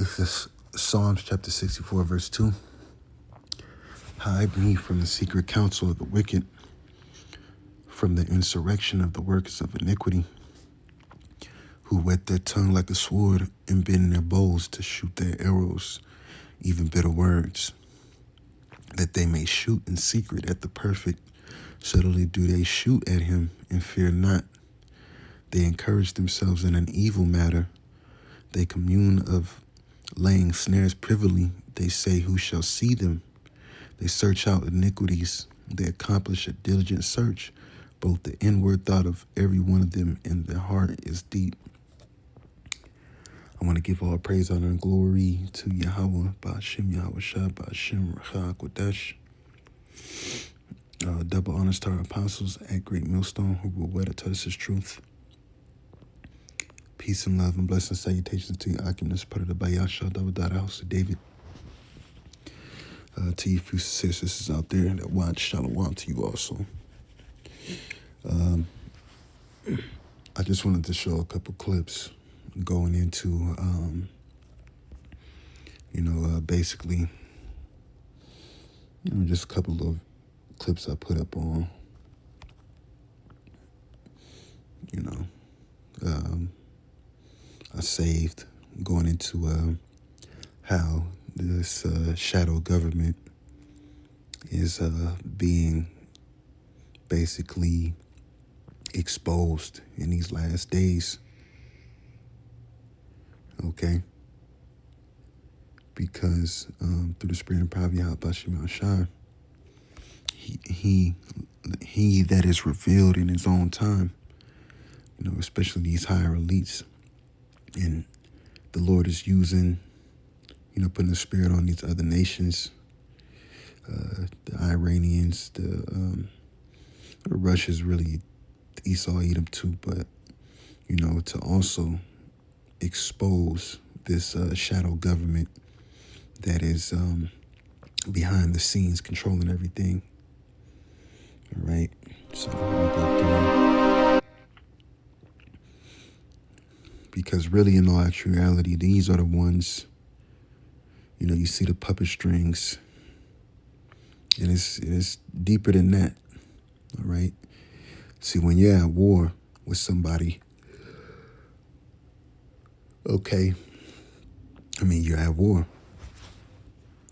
This is Psalms chapter 64, verse 2. Hide me from the secret counsel of the wicked, from the insurrection of the workers of iniquity, who whet their tongue like a sword and bend their bows to shoot their arrows, even bitter words, that they may shoot in secret at the perfect. Subtly do they shoot at him and fear not. They encourage themselves in an evil matter. They commune of laying snares privily. They say, who shall see them? They search out iniquities. They accomplish a diligent search. Both the inward thought of every one of them and their heart is deep. I want to give all praise, honor, and glory to Yahawah, bahasham, Yahawashi, bahasham, Kodesh. Double honors to our apostles at Great Millstone who will wed to us his truth. Peace and love and blessings, salutations to your occupants, part of the bahasham, double dot house of David. To you few sisters out there that watch, shalom to you also. I just wanted to show a couple clips going into, basically, just a couple of clips I put up on, I saved, going into how this shadow government is being basically exposed in these last days. Okay? Because through the spirit and power of Yahawashi, he that is revealed in his own time, especially these higher elites. And the Lord is using, putting the spirit on these other nations, the Iranians, the Russia's really Esau, Edom too, but, to also expose this shadow government that is behind the scenes controlling everything. All right, so let me go through. Because really, in all actuality, these are the ones, you see the puppet strings, and it's deeper than that, all right? See, when you're at war with somebody, okay, you're at war,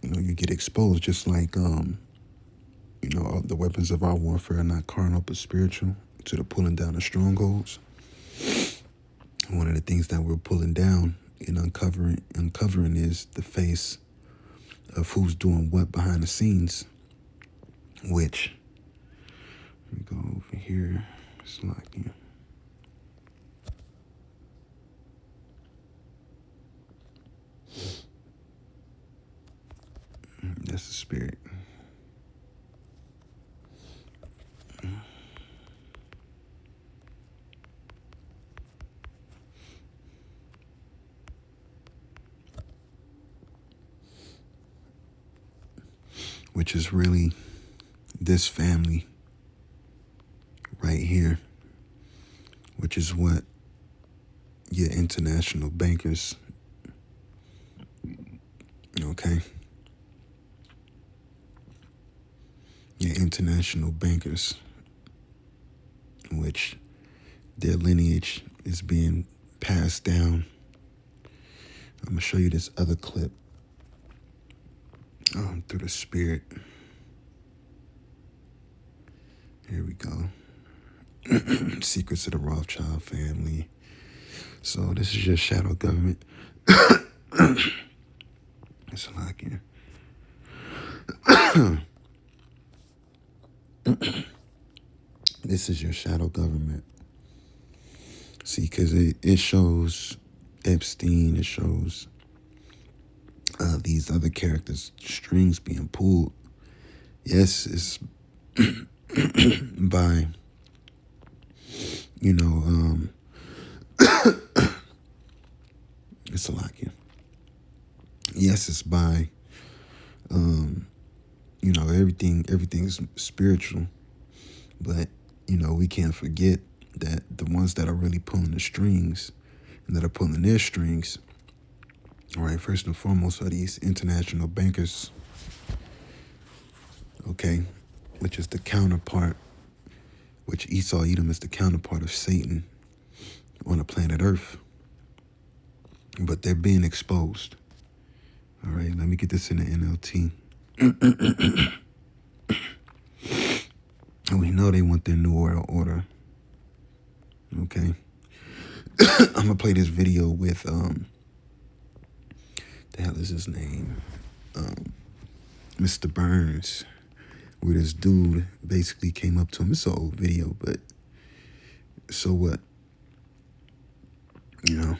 you get exposed, just like, the weapons of our warfare are not carnal but spiritual, to the pulling down of strongholds. One of the things that we're pulling down and uncovering is the face of who's doing what behind the scenes, which, let me go over here, it's like, that's the spirit. Which is really this family right here, which is what your international bankers, okay? Your international bankers, which their lineage is being passed down. I'm going to show you this other clip through the spirit. Here we go. Secrets of the Rothschild family. So this is your shadow government. It's like here. This is your shadow government. See, because it shows Epstein, it shows these other characters, strings being pulled. Yes, it's by, it's a lot here. Yes, it's by, everything's spiritual, but, we can't forget that the ones that are really pulling the strings and that are pulling their strings All right, first and foremost are these international bankers, okay, which is the counterpart, which Esau Edom is the counterpart of Satan on the planet Earth. But they're being exposed. All right, let me get this in the NLT. And we know they want their new world order. Okay. I'm gonna play this video with the hell is his name? Mr. Burns, where this dude basically came up to him. It's an old video, but so what? You know.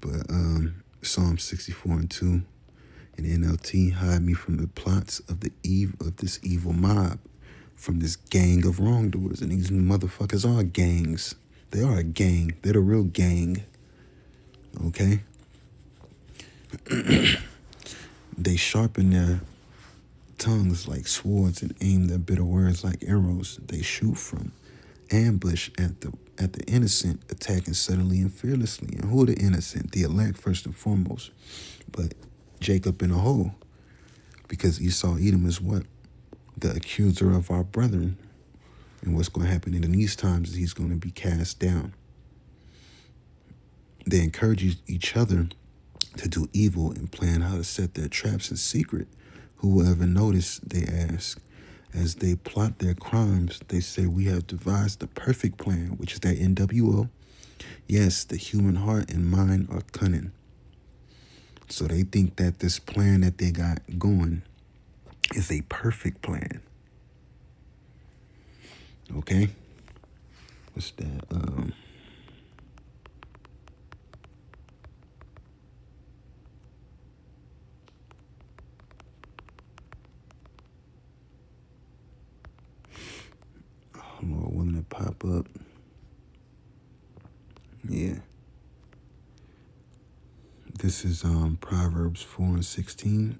But Psalm 64:2 in the NLT, hide me from the plots of this evil mob, from this gang of wrongdoers. And these motherfuckers are gangs. They are a gang. They're the real gang. Okay? They sharpen their tongues like swords and aim their bitter words like arrows. They shoot from ambush at the innocent, attacking suddenly and fearlessly. And who are the innocent? The elect, first and foremost. But Jacob in a hole. Because Esau Edom is what? The accuser of our brethren. And what's going to happen in these times is he's going to be cast down. They encourage each other to do evil and plan how to set their traps in secret. Who will ever notice, they ask. As they plot their crimes, they say, we have devised the perfect plan, which is that NWO. Yes, the human heart and mind are cunning. So they think that this plan that they got going is a perfect plan. Okay? What's that? Lord willing to pop up. Yeah. This is Proverbs 4:16.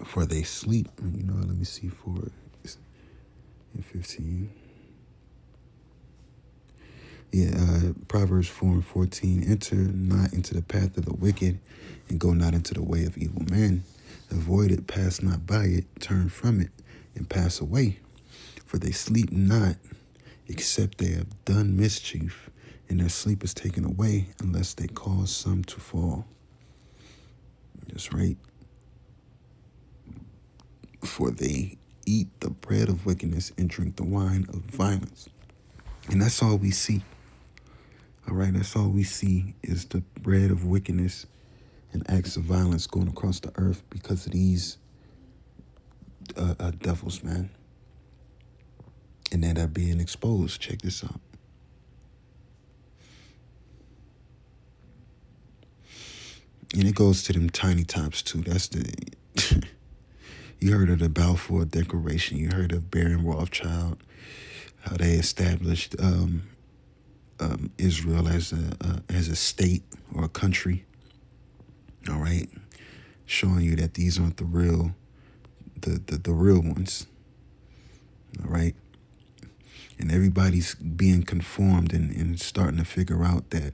For they sleep. You know, let me see 4 and 15. Yeah, Proverbs 4:14. Enter not into the path of the wicked, and go not into the way of evil men. Avoid it, pass not by it, turn from it, and pass away. For they sleep not, except they have done mischief, and their sleep is taken away, unless they cause some to fall. That's right. For they eat the bread of wickedness and drink the wine of violence. And that's all we see. All right, that's all we see is the bread of wickedness and acts of violence going across the earth because of these devils, man. And that are being exposed. Check this out. And it goes to them tiny tops, too. That's the... You heard of the Balfour Declaration. You heard of Baron Rothschild, how they established Israel as a state or a country. All right, showing you that these aren't the real ones. All right, and everybody's being conformed and starting to figure out that,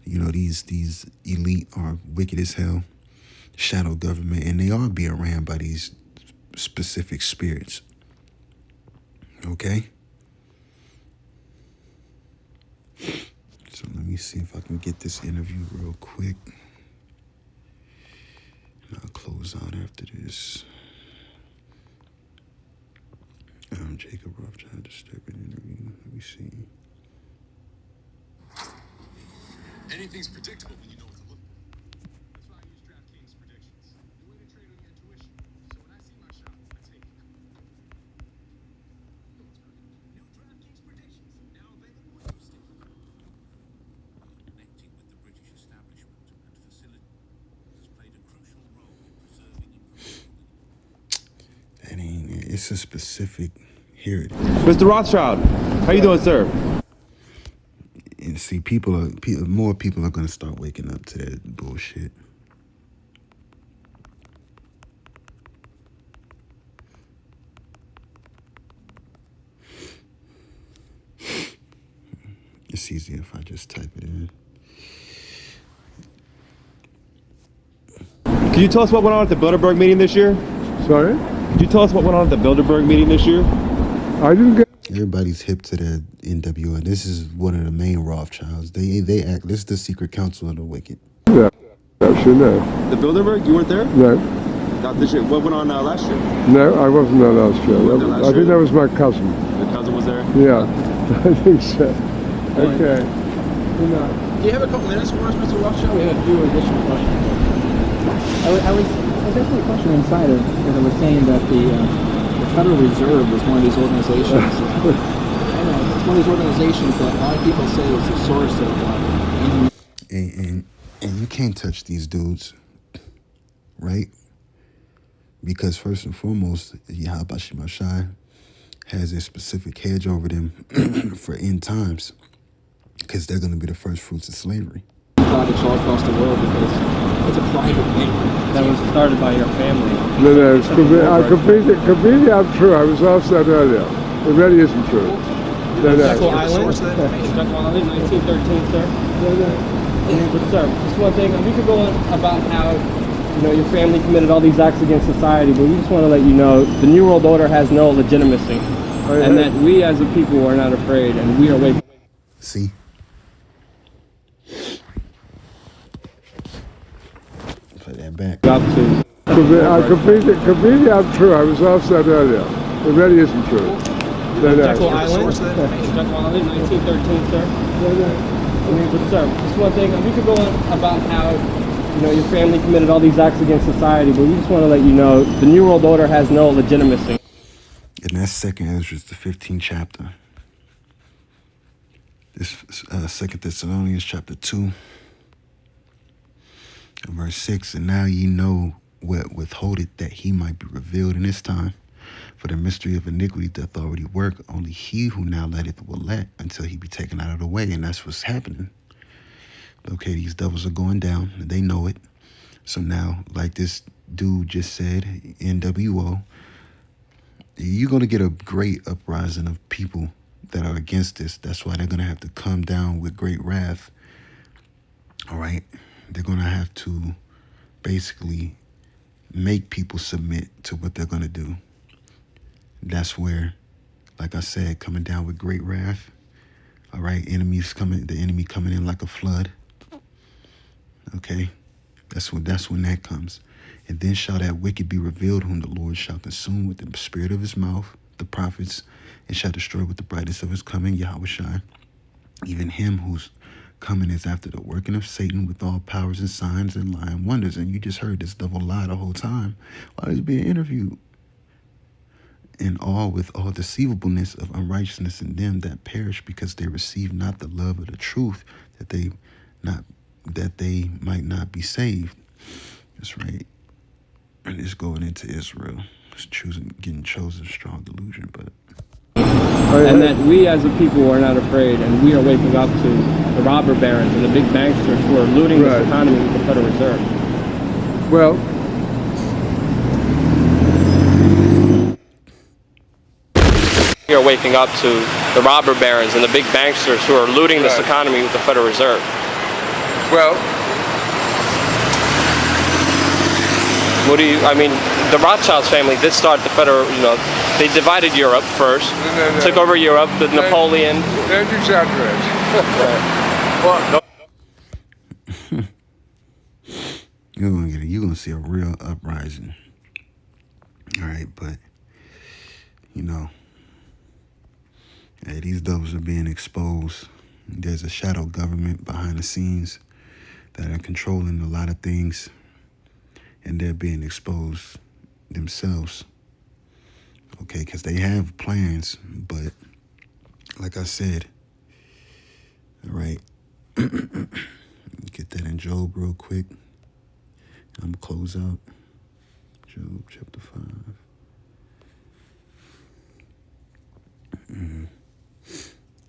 you know, these elite are wicked as hell, shadow government, and they are being ran by these specific spirits. Okay. So let me see if I can get this interview real quick. And I'll close out after this. Jacob Rothschild disturbing interview. Let me see. Anything's predictable when you know what to look for. That's why I use DraftKings predictions. The way to trade on your intuition. So when I see my shot, I take it. New DraftKings predictions now available in your state. Connecting with the British establishment and facility has played a crucial role in preserving and promoting. That ain't it. It's a specific. Here it is. Mr. Rothschild, how you doing, sir? And see, more people are going to start waking up to that bullshit. It it's easier if I just type it in. Can you tell us what went on at the Bilderberg meeting this year? Sorry? Could you tell us what went on at the Bilderberg meeting this year? I didn't get... Everybody's hip to the NWO. This is one of the main Rothschilds. They act. This is the secret council of the wicked. Yeah, actually, no. The Bilderberg? You weren't there? No. Not this year. What went on last year? No, I wasn't there last year. weren't there last I think year? that was my cousin. Your cousin was there? Yeah, I think so. Okay. Good night. Do you have a couple minutes for us, Mr. Rothschild? We have a few additional questions. I was asking a question inside of, because I was saying that the Federal Reserve is one of these organizations. I know, it's one of these organizations that a lot of people say is the source of And you can't touch these dudes, right? Because first and foremost, Yahawashi has a specific hedge over them for end times, because they're going to be the first fruits of slavery. projects all across the world because it's a private bank. That was started by your family. No, it's completely untrue. I was asked that earlier. It really isn't true. No, Jekyll no. Island, Jekyll Island, 1913, sir. But sir, just one thing. We could go on about how your family committed all these acts against society, but we just want to let you know the New World Order has no legitimacy, and that we as a people are not afraid, and we are waking. See? Put that back. Up to Completely untrue. I was asked that earlier. It really isn't true. No, Jekyll no. Island, Jekyll Island, 1913, sir. But sir, just one thing. We could go on about how your family committed all these acts against society, but we just want to let you know the New World Order has no legitimacy. And that's 2nd Ezra, the 15th chapter. This 2 Thessalonians chapter 2, and verse 6. And now ye know what withholdeth, that he might be revealed in his time. For the mystery of iniquity doth already work. Only he who now letteth will let until he be taken out of the way. And that's what's happening. Okay, these devils are going down. And they know it. So now, like this dude just said, NWO, you're going to get a great uprising of people that are against this. That's why they're going to have to come down with great wrath. All right? They're going to have to basically make people submit to what they're going to do. That's where, like I said, coming down with great wrath. All right? The enemy coming in like a flood. Okay? That's when that comes. And then shall that wicked be revealed, whom the Lord shall consume with the spirit of his mouth, the prophets, and shall destroy with the brightness of his coming, Yahawashi. Even him whose coming is after the working of Satan with all powers and signs and lying wonders. And you just heard this devil lie the whole time while he's being interviewed. And all with all deceivableness of unrighteousness in them that perish, because they receive not the love of the truth, that they might not be saved. That's right. And it's going into Israel. It's getting chosen strong delusion, but And that we as a people are not afraid, and we are waking up to the robber barons and the big banksters who are looting this economy with the Federal Reserve. Well, We are waking up to the robber barons and the big banksters who are looting this economy with the Federal Reserve. well, The Rothschilds family did start the Federal, they divided Europe first, took over Europe with Napoleon. don't exaggerate. you're gonna see a real uprising. All right, but hey, these devils are being exposed. There's a shadow government behind the scenes that are controlling a lot of things, and they're being exposed themselves. Okay, because they have plans, but like I said, all right, get that in Job real quick. I'm gonna close out Job chapter 5.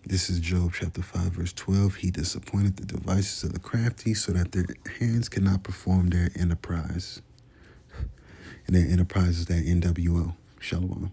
This is Job chapter 5, verse 12. He disappointed the devices of the crafty, so that their hands cannot perform their enterprise. And their enterprise is that NWO. Shalom.